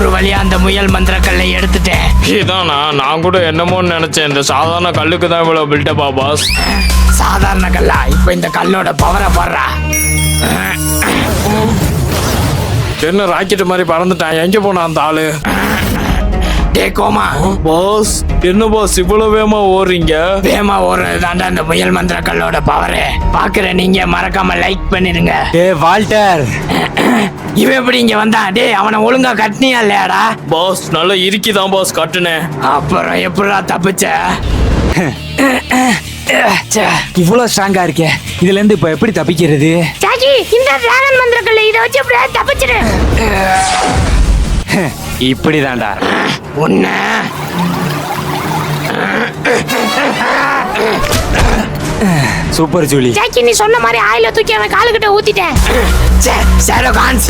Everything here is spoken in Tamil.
ஒரு வழியா அந்த முயல் மந்திர கல்லை எடுத்துட்டேன். இதானா? நான் கூட என்னமோன்னு நினைச்சேன். இந்த சாதாரண கல்லுக்கு தான் இவ்வளவு பில்டப்பா பாஸ்? சாதாரண கல்லா? இப்ப இந்த கல்லோட பவரை பாடுறா. என்ன ராக்கெட் மாதிரி பறந்துட்டான். எங்க போனா அந்த ஆளு? டே கோமா, பாஸ் என்ன பாஸ் இவ்வளவு வேகமா ஓடுறீங்க? வேகமா ஓடுறது தாண்டா அந்த முயல் மந்திர கல்லோட பவரு. பாக்குற நீங்க மறக்காம லைக் பண்ணிருங்க. டே வால்டர், இவன் எப்படி இங்க வந்தான்? டே அவனை ஒழுங்கா கட்டினியா இல்லையாடா? பாஸ் நல்லா இறுக்கிதான் பாஸ் கட்டுனேன். அப்புறம் எப்படா தப்பிச்ச? இவ்வளவு ஸ்ட்ராங்கா இருக்கே, இதுல இருந்து இப்ப எப்படி தப்பிக்கிறது? சாச்சி, இந்த டிராகன் மந்திரக்கல்ல இத வச்சு அப்படியே தப்பிச்சிரு. இப்படிதான்டா. உன்ன சூப்பர் ஜூலி. சாச்சி, நீ சொன்ன மாதிரி ஆயில தூக்கி அவன் காலுக்கிட்ட ஊத்திட்டேன். Shadow cons,